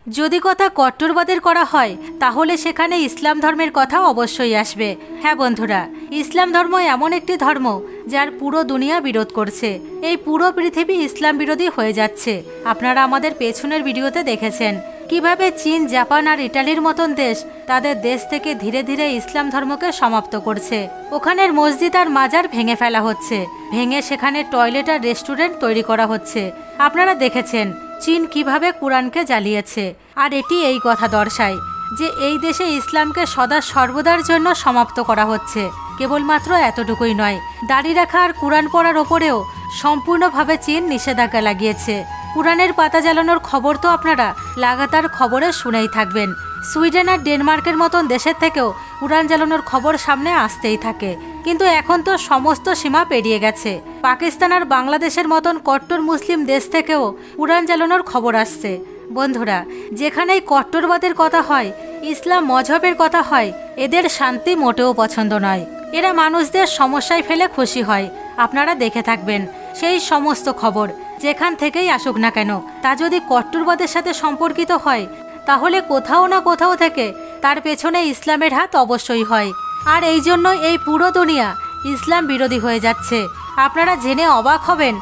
যদি কথা কট্টরবাদের করা হয় তাহলে সেখানে ইসলাম ধর্মের কথা অবশ্যই আসবে। হ্যাঁ বন্ধুরা, ইসলাম ধর্ম এমন একটি ধর্ম যার পুরো দুনিয়া বিরোধ করছে। এই পুরো পৃথিবী ইসলাম বিরোধী হয়ে যাচ্ছে। আপনারা আমাদের পেছনের ভিডিওতে দেখেছেন কিভাবে চীন, জাপান আর ইটালির মতন দেশ তাদের দেশ থেকে ধীরে ধীরে ইসলাম ধর্মকে সমাপ্ত করছে। ওখানের মসজিদ আর মাজার ভেঙে ফেলা হচ্ছে, ভেঙে সেখানে টয়লেট আর রেস্টুরেন্ট তৈরি করা হচ্ছে। আপনারা দেখেছেন চীন কিভাবে কোরআনকে জ্বালিয়েছে। আর এটি এই কথা দর্শায় যে এই দেশে ইসলামকে সদা সর্বদার জন্য সমাপ্ত করা হচ্ছে। কেবলমাত্র এতটুকুই নয়, দাড়ি রাখা আর কোরআন পড়ার ওপরেও সম্পূর্ণভাবে চীন নিষেধাজ্ঞা লাগিয়েছে। কোরআনের পাতা জ্বালানোর খবর তো আপনারা লাগাতার খবরে শুনেই থাকবেন। সুইডেন আর ডেনমার্কের মতন দেশের থেকেও কোরআন জ্বালানোর খবর সামনে আসতেই থাকে। কিন্তু এখন তো সমস্ত সীমা পেরিয়ে গেছে। পাকিস্তান আর বাংলাদেশের মতন কট্টর মুসলিম দেশ থেকেও কোরআন জ্বালানোর খবর আসছে। বন্ধুরা, যেখানেই কট্টরবাদের কথা হয়, ইসলাম মজহবের কথা হয়, এদের শান্তি মোটেও পছন্দ নয়। এরা মানুষদের সমস্যায় ফেলে খুশি হয়। আপনারা দেখে থাকবেন সেই সমস্ত খবর যেখান থেকেই আসুক না কেন, তা যদি কট্টরবাদের সাথে সম্পর্কিত হয় তাহলে কোথাও না কোথাও থেকে তার পেছনে ইসলামের হাত অবশ্যই হয়। আর এই জন্য এই পুরো দুনিয়া ইসলাম বিরোধী হয়ে যাচ্ছে। আপনারা জেনে অবাক হবেন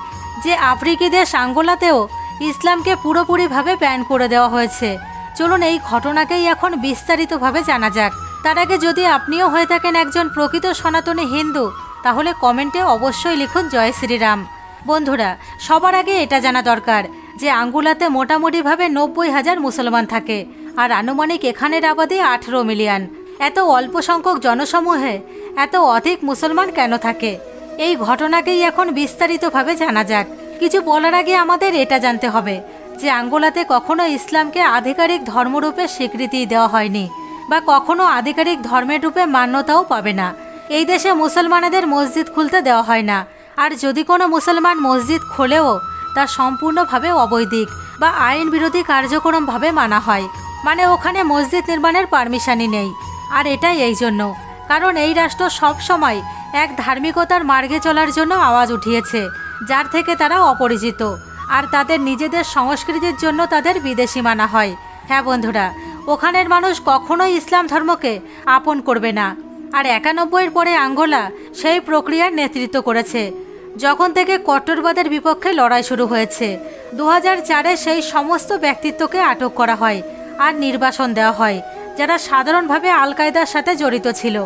যে আফ্রিকি দেশ আঙ্গোলাতেও ইসলামকে পুরোপুরিভাবে ব্যান করে দেওয়া হয়েছে। চলুন এই ঘটনাকেই এখন বিস্তারিতভাবে জানা যাক। তার আগে যদি আপনিও হয়ে থাকেন একজন প্রকৃত সনাতনী হিন্দু, তাহলে কমেন্টে অবশ্যই লিখুন জয় শ্রীরাম। বন্ধুরা, সবার আগে এটা জানা দরকার যে আঙ্গুলাতে মোটামুটিভাবে 90,000 মুসলমান থাকে আর আনুমানিক এখানের আবাদি 18 মিলিয়ন। এত অল্প সংখ্যক জনসমূহে এত অধিক মুসলমান কেন থাকে? এই ঘটনাকেই এখন বিস্তারিতভাবে জানা যাক। কিছু বলার আগে আমাদের এটা জানতে হবে যে আঙ্গোলাতে কখনো ইসলামকে আধিকারিক ধর্মরূপে স্বীকৃতি দেওয়া হয়নি বা কখনো আধিকারিক ধর্মের রূপে মান্যতাও পাবে না। এই দেশে মুসলমানদের মসজিদ খুলতে দেওয়া হয় না। আর যদি কোনো মুসলমান মসজিদ খোলেও তা সম্পূর্ণভাবে অবৈধিক বা আইন বিরোধী কার্যক্রমভাবে মানা হয়। মানে ওখানে মসজিদ নির্মাণের পারমিশনই নেই। আর এটাই এই জন্য কারণ এই রাষ্ট্র সব সময় এক ধার্মিকতার মার্গে চলার জন্য আওয়াজ উঠিয়েছে, যার থেকে তারা অপরিচিত। আর তাদের নিজেদের সংস্কৃতির জন্য তাদের বিদেশি মানা হয়। হ্যাঁ বন্ধুরা, ওখানের মানুষ কখনোই ইসলাম ধর্মকে আপন করবে না। আর 91-এর পরে আঙ্গোলা সেই প্রক্রিয়ার নেতৃত্ব করেছে, যখন থেকে কট্টরবাদের বিপক্ষে লড়াই শুরু হয়েছে। 2004-এ সেই সমস্ত ব্যক্তিত্বকে আটক করা হয় আর নির্বাসন দেওয়া হয় যারা সাধারণভাবে আল কায়দার সাথে জড়িত ছিল।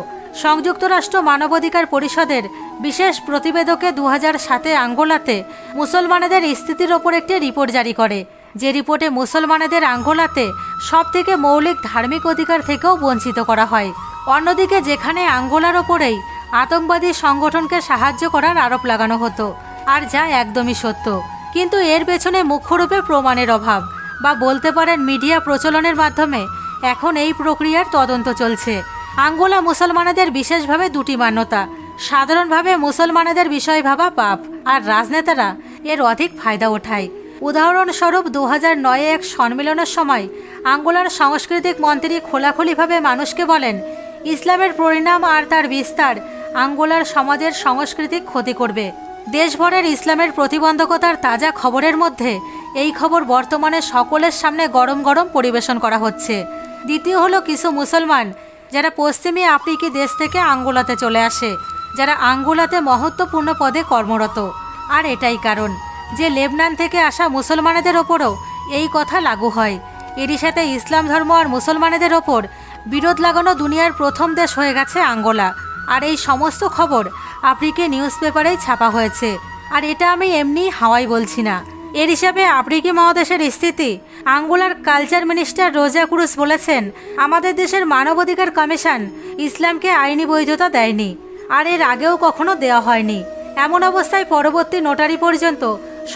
সংযুক্ত রাষ্ট্র মানবাধিকার পরিষদের বিশেষ প্রতিবেদকে 2007-এ আঙ্গোলাতে মুসলমানদের স্থিতির ওপর একটি রিপোর্ট জারি করে, যে রিপোর্টে মুসলমানদের আঙ্গোলাতে সবথেকে মৌলিক ধার্মিক অধিকার থেকেও বঞ্চিত করা হয়। অন্যদিকে যেখানে আঙ্গোলার ওপরেই আতঙ্কবাদী সংগঠনকে সাহায্য করার আরোপ লাগানো হতো, আর যা একদমই সত্য। কিন্তু এর পেছনে মুখ্যরূপে প্রমাণের অভাব বা বলতে পারেন মিডিয়া প্রচলনের মাধ্যমে এখন এই প্রক্রিয়ার তদন্ত চলছে। আঙ্গোলা মুসলমানদের বিশেষভাবে দুটি মান্যতা। সাধারণভাবে মুসলমানদের বিষয় ভাবা পাপ, আর রাজনেতারা এর অধিক ফায়দা ওঠায়। উদাহরণস্বরূপ 2009-এ এক সম্মেলনের সময় আঙ্গোলার সাংস্কৃতিক মন্ত্রী খোলাখুলিভাবে মানুষকে বলেন ইসলামের পরিণাম আর তার বিস্তার আঙ্গোলার সমাজের সাংস্কৃতিক ক্ষতি করবে। দেশভরের ইসলামের প্রতিবন্ধকতার তাজা খবরের মধ্যে এই খবর বর্তমানে সকলের সামনে গরম গরম পরিবেশন করা হচ্ছে। দ্বিতীয় হলো কিছু মুসলমান যারা পশ্চিমী আফ্রিকি দেশ থেকে আঙ্গোলাতে চলে আসে, যারা আঙ্গোলাতে মহত্বপূর্ণ পদে কর্মরত। আর এটাই কারণ যে লেবনান থেকে আসা মুসলমানদের ওপরও এই কথা লাগু হয়। এরই সাথে ইসলাম ধর্ম আর মুসলমানদের ওপর বিরোধ লাগানো দুনিয়ার প্রথম দেশ হয়ে গেছে আঙ্গোলা। আর এই সমস্ত খবর আফ্রিকি নিউজ পেপারেই ছাপা হয়েছে। আর এটা আমি এমনি হাওয়াই বলছি না। এর হিসাবে আফ্রিকি মহাদেশের স্থিতি আঙ্গোলার কালচার মিনিস্টার রোজা ক্রুজ বলেছেন, আমাদের দেশের মানবাধিকার কমিশন ইসলামকে আইনি বৈধতা দেয়নি, আর এর আগেও কখনো দেওয়া হয়নি। এমন অবস্থায় পরবর্তী নোটারি পর্যন্ত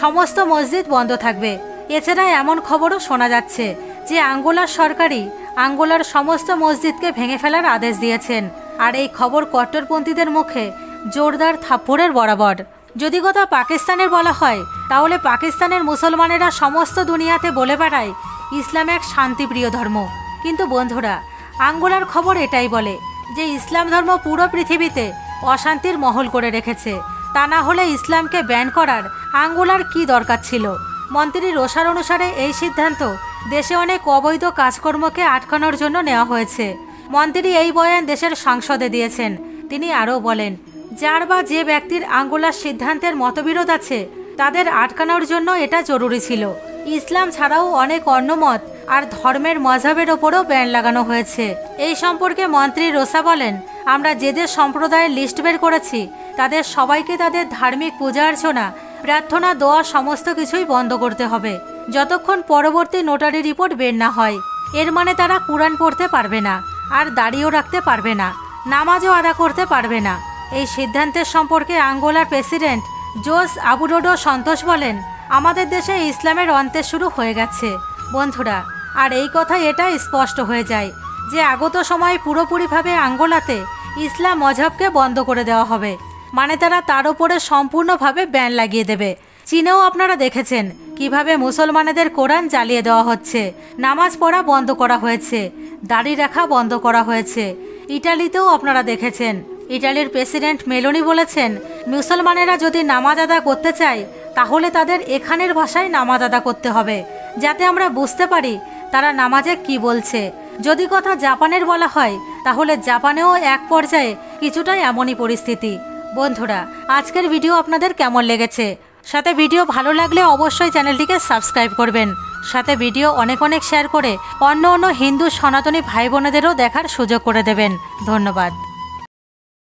সমস্ত মসজিদ বন্ধ থাকবে। এছাড়া এমন খবরও শোনা যাচ্ছে যে আঙ্গোলার সরকারই আঙ্গোলার সমস্ত মসজিদকে ভেঙে ফেলার আদেশ দিয়েছেন। আর এই খবর কট্টরপন্থীদের মুখে জোরদার থাপ্পড়ের বরাবর। যদি কথা পাকিস্তানের বলা হয়, তাহলে পাকিস্তানের মুসলমানেরা সমস্ত দুনিয়াতে বলে বেড়ায় ইসলাম এক শান্তিপ্রিয় ধর্ম। কিন্তু বন্ধুরা, আঙ্গোলার খবর এটাই বলে যে ইসলাম ধর্ম পুরো পৃথিবীতে অশান্তির মহল করে রেখেছে। তা না হলে ইসলামকে ব্যান করার আঙ্গোলার কি দরকার ছিল? মন্ত্রী রোসার অনুসারে এই সিদ্ধান্ত দেশে অনেক অবৈধ কাজকর্মকে আটকানোর জন্য নেওয়া হয়েছে। মন্ত্রী এই বয়ান দেশের সংসদে দিয়েছেন। তিনি আরও বলেন, যার বা যে ব্যক্তির আঙ্গুলার সিদ্ধান্তের মতবিরোধ আছে তাদের আটকানোর জন্য এটা জরুরি ছিল। ইসলাম ছাড়াও অনেক অন্য মত আর ধর্মের মযহাবের ওপরও ব্যান লাগানো হয়েছে। এই সম্পর্কে মন্ত্রী রোসা বলেন, আমরা যে যে সম্প্রদায়ের লিস্ট বের করেছি তাদের সবাইকে তাদের ধার্মিক পূজা অর্চনা, প্রার্থনা, দোয়া সমস্ত কিছুই বন্ধ করতে হবে যতক্ষণ পরবর্তী নোটারি রিপোর্ট বের না হয়। এর মানে তারা কুরআন পড়তে পারবে না, আর দাড়িও রাখতে পারবে না, নামাজও আদা করতে পারবে না। এই সিদ্ধান্তের সম্পর্কে আঙ্গোলার প্রেসিডেন্ট জোস আবুডোডো সন্তোষ বলেন, আমাদের দেশে ইসলামের অন্ত্যের শুরু হয়ে গেছে বন্ধুরা। আর এই কথা এটা স্পষ্ট হয়ে যায় যে আগত সময়ে পুরোপুরিভাবে আঙ্গোলাতে ইসলাম মযহাবকে বন্ধ করে দেওয়া হবে, মানে তারা তার উপরে সম্পূর্ণভাবে ব্যান লাগিয়ে দেবে। চীনেও আপনারা দেখেছেন কিভাবে মুসলমানদের কোরআন জ্বালিয়ে দেওয়া হচ্ছে, নামাজ পড়া বন্ধ করা হয়েছে, দাড়ি রাখা বন্ধ করা হয়েছে। ইটালিতেও আপনারা দেখেছেন, ইটালির প্রেসিডেন্ট মেলোনি বলেছেন, মুসলমানেরা যদি নামাজ আদা করতে চায় তাহলে তাদের এখানের ভাষায় নামাজ আদা করতে হবে, যাতে আমরা বুঝতে পারি তারা নামাজে কি বলছে। যদি কথা জাপানের বলা হয় তাহলে জাপানেও এক পর্যায়ে কিছুটা এমনই পরিস্থিতি। বন্ধুরা, আজকের ভিডিও আপনাদের কেমন লেগেছে? সাথে ভিডিও ভালো লাগলে অবশ্যই চ্যানেলটিকে সাবস্ক্রাইব করবেন। সাথে ভিডিও অনেক শেয়ার করে অন্য হিন্দু সনাতনী ভাই বোনেদেরও দেখার সুযোগ করে দেবেন। ধন্যবাদ।